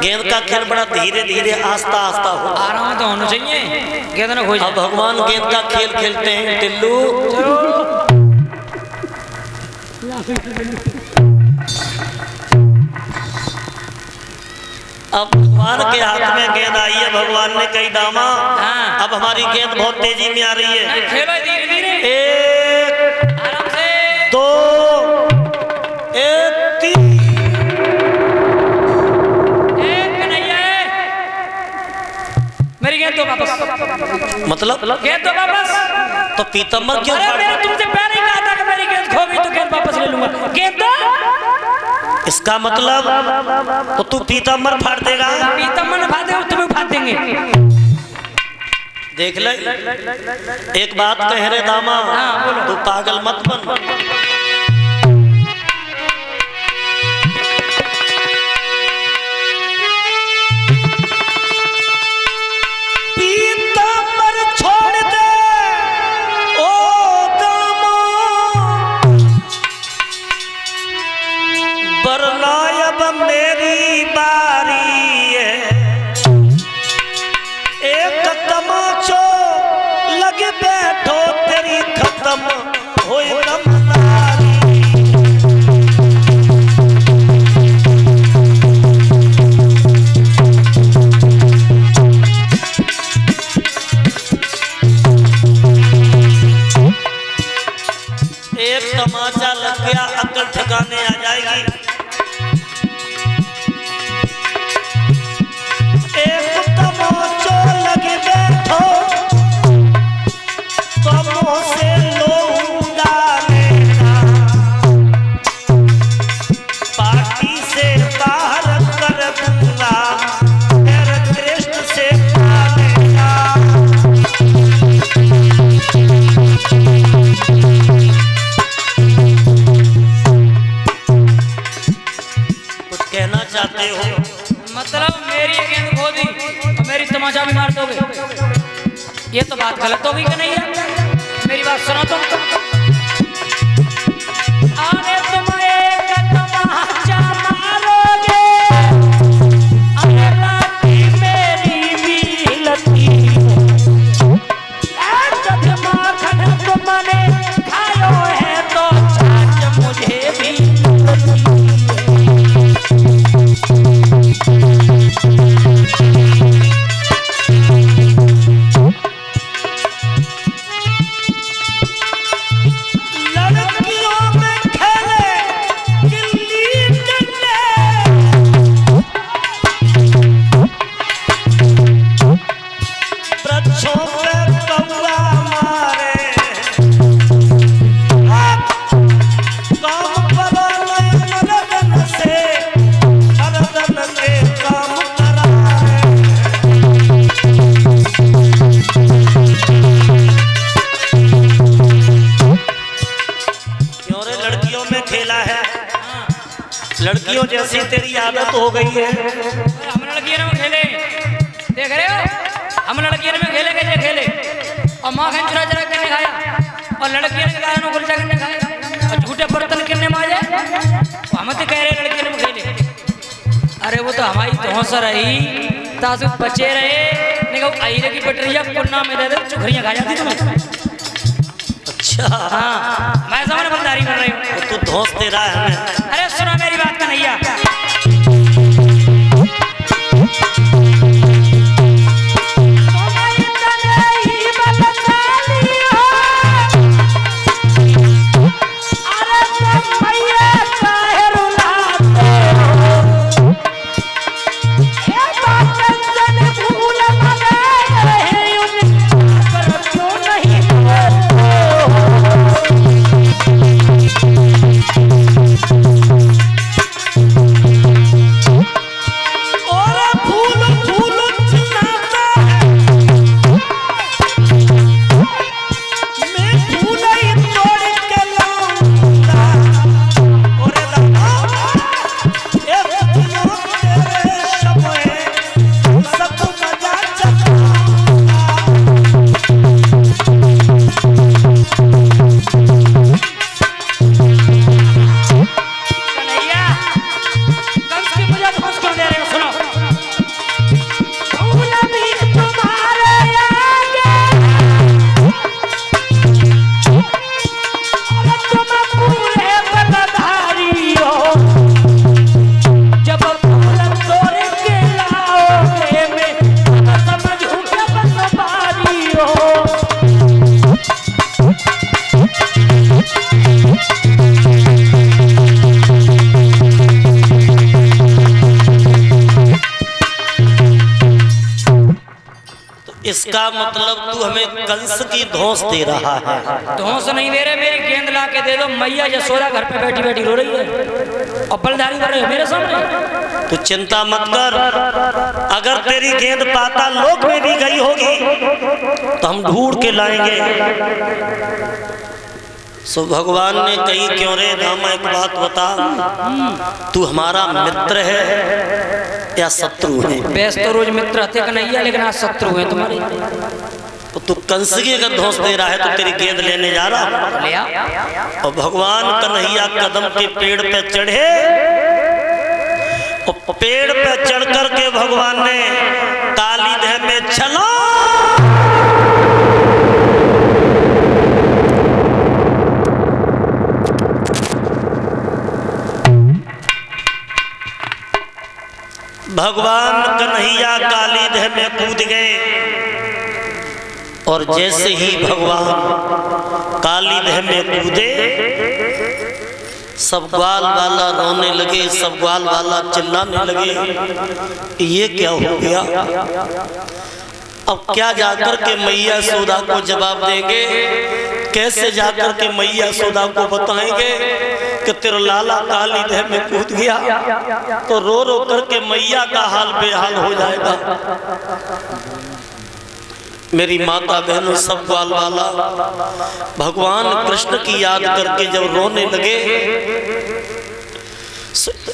गेंद का खेल बड़ा धीरे धीरे आस्ता आस्ता हो, आराम तो होना चाहिए, गेंद ना खो जाए। अब भगवान गेंद का खेल खेलते हैं। टिल्लू अब भगवान के हाथ में गेंद आई है, भगवान ने कही दामा अब हमारी गेंद बहुत तेजी में आ रही है, खेलो धीरे धीरे, एक आराम से, 2 1 3 मेरी गेंद दो वापस, मतलब गेंद दो वापस। तो पीतम्बर क्यों? अरे मैंने तुमसे पहले ही कहा था कि मेरी गेंद खो गई तो गेंद वापस ले लूंगा, गेंद दो। इसका मतलब तो तू पीतम्बर फाड़ देगा? पीतम्बर न फाड़ देगा, तुम्हें फाड़ देंगे। देख ले, एक बात कह रहे दामा, तू पागल मत बन। मेरी बारी है, एक तमाचो लगे बैठो तेरी खत्म होए दमदारी। एक तमाचा लग गया, अकल ठिकाने आ जाएगी। चाहते हो? मतलब मेरी गेंद खो दी और मेरी तमाचा भी मार दोगे, ये तो बात गलत होगी कि नहीं है? मेरी बात सुनो तुम। आने तुम एक तमाचा मारोगे, अरे लाठी मेरी भी लती, जब माखन तुमने खायो है तो छाछ मुझे भी लड़कियों जैसी तेरी आदत हो गई है। हम लड़कियों में खेले, देख रहे हो, हम लड़कियों में खेले कैसे खेले, और माखन चुरा चुरा करने खाया, और लड़कियों के कारण गुलचा करने खाया, और झूठे बर्तन करने मारे, हम तो कह रहे लड़कियों में खेले। अरे वो तो हमारी धौंस रही, तासु बचे रहे, नहीं कहूँ आईरे की पटरिया कुन्ना में दे दे चुखरियाँ खा जाती तुम्हें। अच्छा हाँ, मैं समझ बंदारी कर रही हूँ, तो धौंस दे रहा है हमें। अरे सुना मेरी बात का नहीं है। इसका मतलब तू हमें कंस की धौंस दे रहा है। धौंस नहीं दे रहे, मेरी गेंद ला के दे दो। मैया यशोदा घर पे बैठी बैठी रो रही है और बलदारी कर रहे हो मेरे सामने। तू चिंता मत कर, अगर तेरी गेंद पाताल लोक में भी गई होगी तो हम ढूंढ के लाएंगे। सो भगवान ने कही क्यों रे रामा एक बात बता, तू हमारा मित्र है या शत्रु है? बेस तो रोज मित्र थे कन्हैया, लेकिन आज शत्रु है तुम्हारे। तो तू कंस की अगर धौंस दे रहा है तो तेरी गेंद लेने जा रहा ले आ। और भगवान कन्हैया कदम के पेड़ पे चढ़े और पेड़ पे चढ़ करके भगवान ने काली देह में छला भगवान कन्हैया काली देह में कूद गए और जैसे ही भगवान काली देह में कूदे सब ग्वाल वाला रोने लगे, सब ग्वाल वाला चिल्लाने लगे ये क्या हो गया। अब क्या जाकर के मैया यशोदा को जवाब देंगे, कैसे जाकर के मैया यशोदा को बताएंगे कि तेरा लाला काली देह में कूद गया, तो रो रो करके मैया का हाल बेहाल हो जाएगा। मेरी माता बहनों सब ग्वाल वाला भगवान कृष्ण की याद करके जब रोने लगे,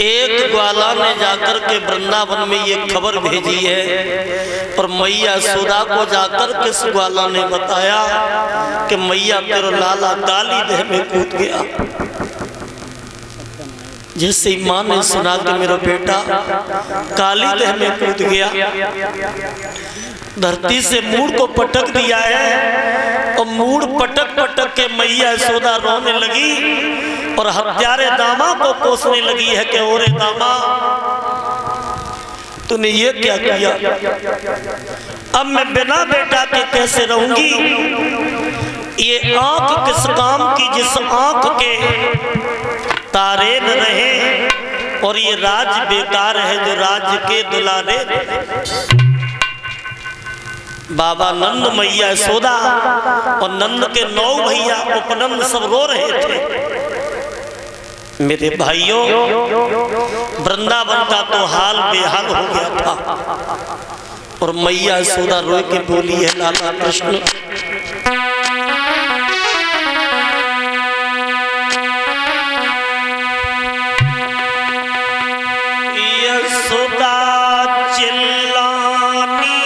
एक ग्वाला ने जाकर के वृंदावन में ये खबर भेजी है और मैया यशोदा को जाकर के इस ग्वाला ने बताया कि मैया तेरा लाला काली देह में कूद गया। जैसे माँ ने सुना कि मेरा बेटा काली देह में कूद गया, धरती से मूड़ को पटक दिया है और मूड़ पटक पटक के मैया यशोदा रोने लगी और हत्यारे दामा को कोसने लगी है कि ओरे दामा तूने ये क्या किया, अब मैं बिना बेटा के कैसे रहूंगी। ये आंख किस काम की जिस आंख के तारे न रहे और ये राज बेकार है जो राज्य के दुलारे। बाबा नंद मैया यशोदा और नंद के 9 भैया उपनंद सब रो रहे थे। मेरे भाइयों वृंदावन का तो हाल बेहाल हो गया था और मैया यशोदा रोए के बोली है लाला कृष्ण यशोदा चिल्लानी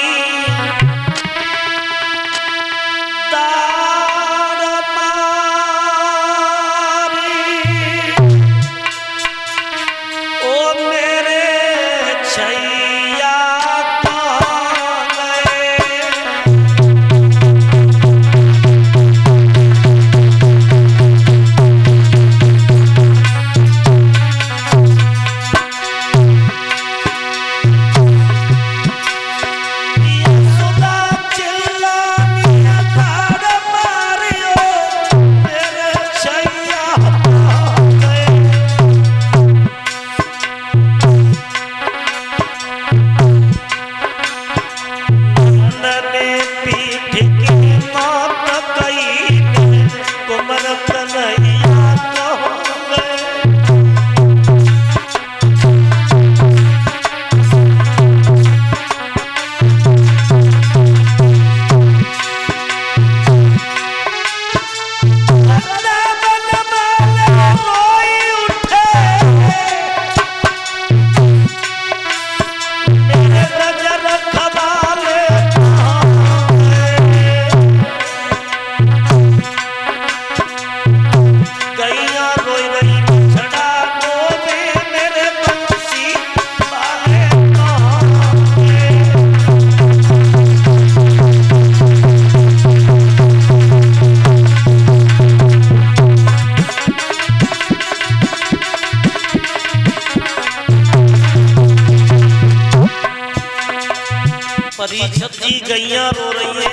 परीक्षित जी गैया रो रही है,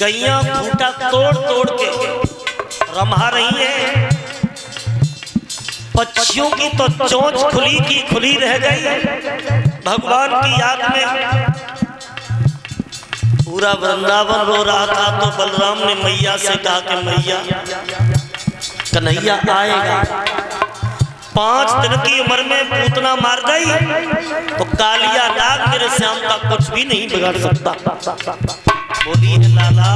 गैया खूंटा तोड़ तोड़ के रमा रही है। पक्षियों की तो चोंच खुली की खुली रह गई। भगवान की याद में पूरा वृंदावन रो रहा था तो बलराम ने मैया से कहा कि मैया कन्हैया आएगा। 5 दिन की उम्र में पूतना मार गई तो कालिया नाग मेरे श्याम का कुछ भी नहीं बिगाड़ सकता। बोलिए लाला।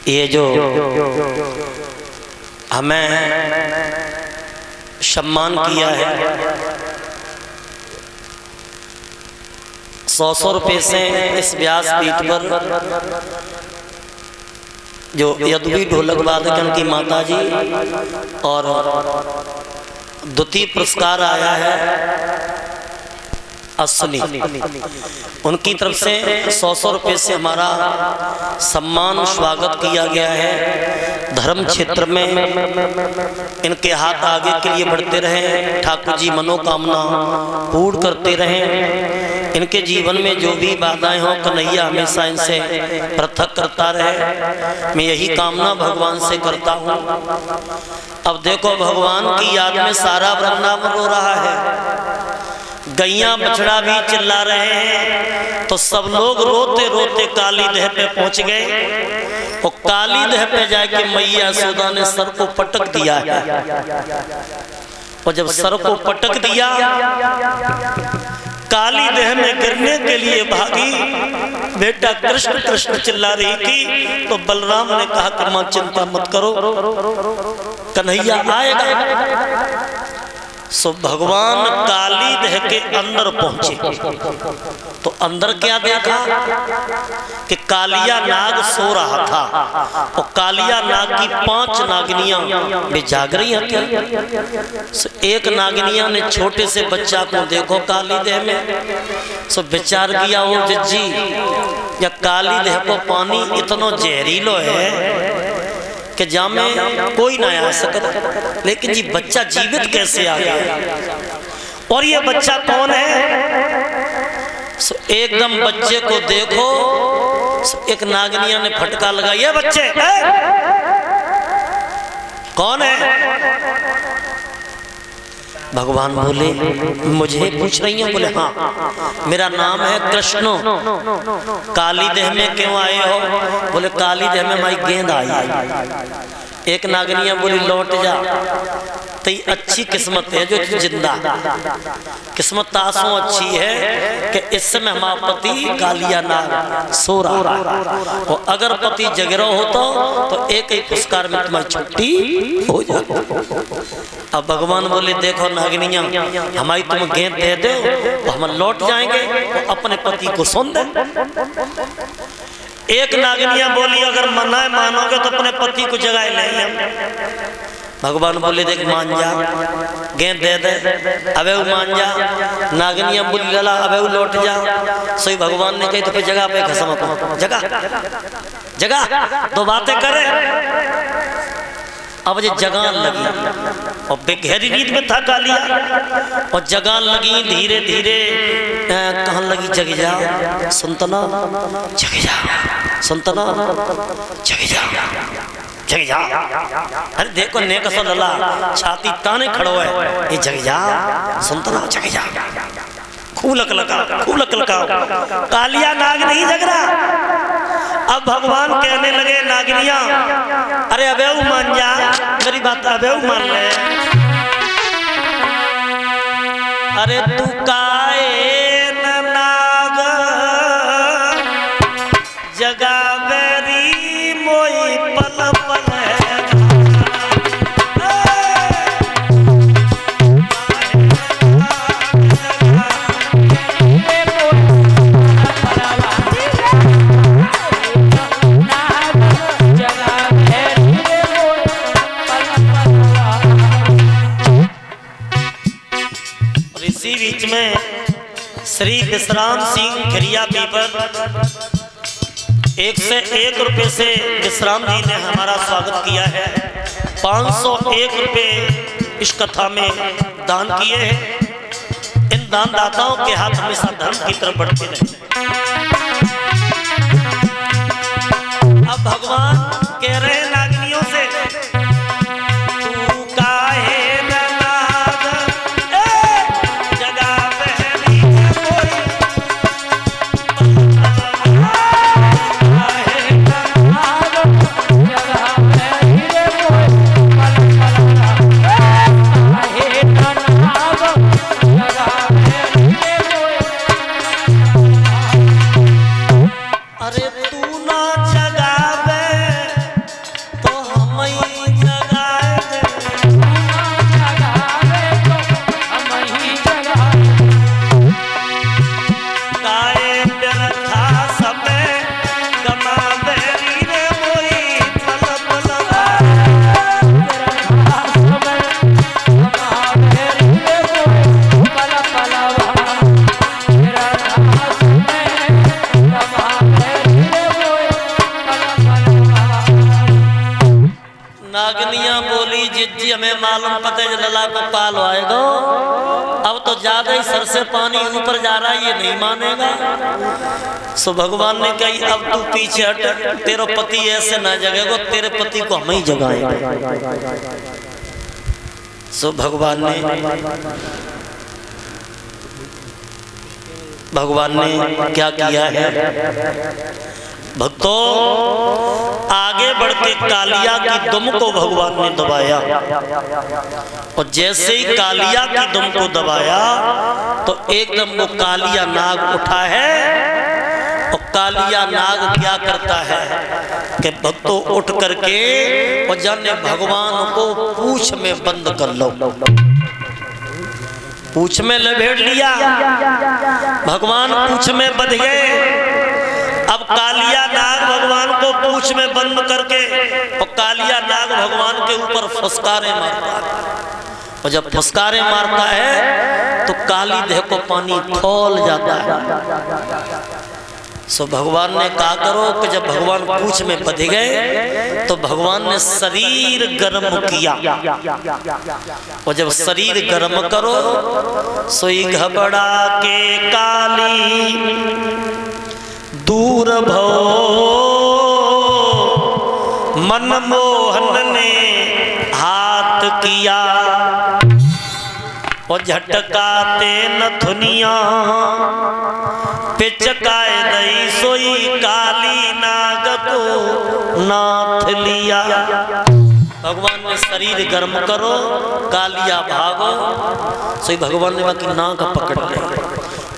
ये जो हमें सम्मान किया है 100 रुपये से इस व्यासपीठ पर जो यदुवी ढोलक वादक उनकी माता जी और द्वितीय पुरस्कार आया है असली उनकी तरफ से 100 रुपये से हमारा सम्मान स्वागत किया गया है। धर्म क्षेत्र में इनके हाथ आगे के लिए बढ़ते रहें, ठाकुर जी मनोकामना पूर्ण करते रहें। इनके जीवन में जो भी बाधाएं हों कन्हैया हमेशा इनसे पृथक करता रहे। मैं यही कामना भगवान से करता हूँ। अब देखो भगवान की याद में सारा वृंदावन रो रहा है, गैया बछड़ा भी चिल्ला रहे हैं। तो सब लोग रोते रोते काली देह पे पहुंच गए और काली देह पे जाके मैया यशोदा ने सर को पटक दिया है। और जब सर को पटक दिया काली देह में गिरने के लिए भागी, बेटा कृष्ण कृष्ण चिल्ला रही थी। तो बलराम ने कहा कि मां चिंता मत करो, कन्हैया आएगा। सो भगवान काली देह के अंदर पहुंचे तो अंदर क्या देखा कि कालिया नाग सो रहा था और कालिया नाग की 5 नागिनियां भी जाग रही थी। एक नागिनिया ने छोटे से बच्चा को देखो काली देह में, सो विचार किया वो जिज्जी या काली देह को पानी इतना जहरीलो है कि जामे कोई ना आ सकता, लेकिन जी बच्चा जीवित कैसे आ गया। और ये बच्चा कौन है? एकदम बच्चे को देखो, एक नागनिया ने फटका लगाया, ये बच्चे कौन है? भगवान बोले मुझे पूछ रही हैं? बोले हाँ, मेरा नाम है कृष्ण। काली देह में क्यों आए हो? बोले काली देह में हमारी गेंद आई। एक नागनिया बोली लौट जा, तो अच्छी किस्मत है जो जिंदा, किस्मत तासों अच्छी है कि इस समय हमारा पति कालिया नाग सो रहा है और अगर पति जगह हो तो एक ही पुरस्कार में तुम्हारी छुट्टी हो जाए। अब भगवान बोले देखो नागिनिया, हमारी तुम गेंद दे दो तो हम लौट जाएंगे तो अपने पति को सुन दे। एक नागिनिया बोली अगर मना मानोगे तो अपने पति को जगाए नहीं। भगवान बोले देख मान जा, गेंद दे दे, अबे वो मान जा। नागिनिया बोली लला अबे वो लौट जा। सही भगवान ने कही तो फिर जगह पे खसम जगह 2 बातें करे। अब ये जगह लगी और बेगहरी नींद में था कालिया और जगान लगी धीरे धीरे कहन लगी जग जा संतना जग जा संतना जग जा जग जा। अरे देखो ने कसो लला छाती ताने खड़ो है ये जग जा संतना जग जा। खूब लक लका कालिया नाग नहीं जग रहा। अब भगवान कहने लगे नागिनिया अरे अबे मान जा मेरी बात अबे मान ले। अरे तू काए न नाग जगा बेरी मोई पल पल बीच में श्री विश्राम सिंह खरिया पीपर 101 रुपए से विश्राम जी ने हमारा स्वागत किया है। 501 रुपए इस कथा में दान किए हैं। इन दानदाताओं के हाथ हमेशा धर्म की तरफ बढ़ते रहे। अब भगवान कह रहे हैं नागिनियों से नागनियां बोली जिज्जी हमें मालूम पता है लला को काल आएगा। अब तो ज्यादा ही सर से पानी ऊपर जा रहा है ये नहीं मानेगा। सो भगवान ने कही अब तू पीछे हट तेरा पति ऐसे ना जगेगा तेरे पति को हम ही जगाएंगे। सो भगवान ने क्या किया है भक्तों आगे बढ़ के कालिया की दुम को भगवान ने दबाया और जैसे ही कालिया की दुम को दबाया तो एकदम वो कालिया नाग उठा है। और कालिया नाग क्या करता है कि भक्तों उठ करके और जाने भगवान को पूंछ में बंद कर लो। पूंछ में लपेट लिया भगवान पूंछ में बंध गए। अब कालिया नाग भगवान को पूंछ में बंद करके और कालिया नाग भगवान के ऊपर फुसकारे मारता है। और जब फुसकारे मारता है तो काली देह को पानी खोल जाता है। सो भगवान ने कहा करो कि जब भगवान पूंछ में बंध गए तो भगवान ने शरीर गर्म किया। और जब शरीर गर्म करो सोई घबरा के काली दूर भो मनमोहन ने हाथ किया और झटकाते नथुनिया पिचकाए दई सोई काली नाग को नाथ लिया। भगवान ने शरीर गर्म करो कालिया भागो सोई भगवान ने बाकी नाक पकड़ ले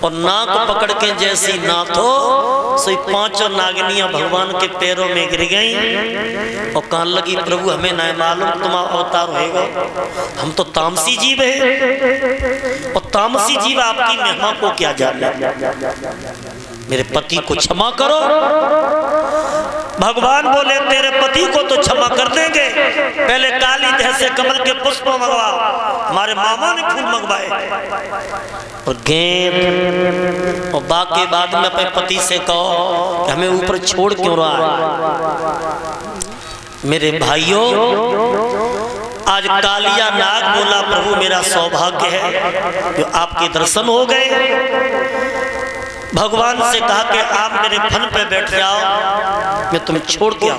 और नाक पकड़ के जैसी नाथो सोई पांचों नागिनियां भगवान के पैरों में गिर गईं और कहने लगी प्रभु हमें ना मालूम तुम्हारा अवतार होगा। हम तो तामसी जीव है और तामसी जीव आपकी महिमा को क्या जाने। मेरे पति को क्षमा करो। भगवान बोले तेरे पति को तो क्षमा कर देंगे पहले काली देह से कमल के पुष्प मंगवाओ। हमारे मामा ने फूल मंगवाए और गेंद और बाकी बाद में अपने पति से कहो कि हमें ऊपर छोड़ क्यों रहा है। मेरे भाइयों आज कालिया नाग बोला प्रभु मेरा सौभाग्य है जो आपके दर्शन हो गए। भगवान से कहा कि आप मेरे फन पे बैठ जाओ, मैं तुम्हें छोड़ दिया।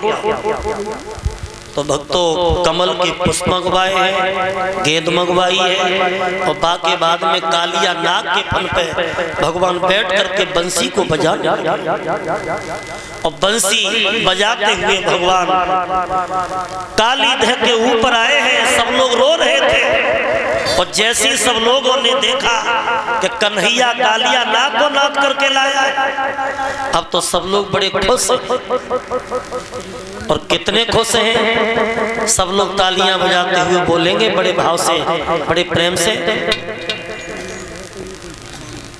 तो भक्तों कमल के पुष्प मंगवाए हैं, गेंद मंगवाई है, और बाकी बाद में कालिया नाग के फन पे भगवान बैठ करके बंसी को बजाने और बंसी बजाते हुए भगवान काली देह के ऊपर आए हैं। सब लोग रो रहे थे और जैसे ही सब लोगों ने देखा कि कन्हैया कालिया नाग को नाच करके लाया, अब तो सब लोग बड़े खुश और कितने खुश हैं। सब लोग तालियां बजाते हुए बोलेंगे बड़े भाव से, बड़े प्रेम से।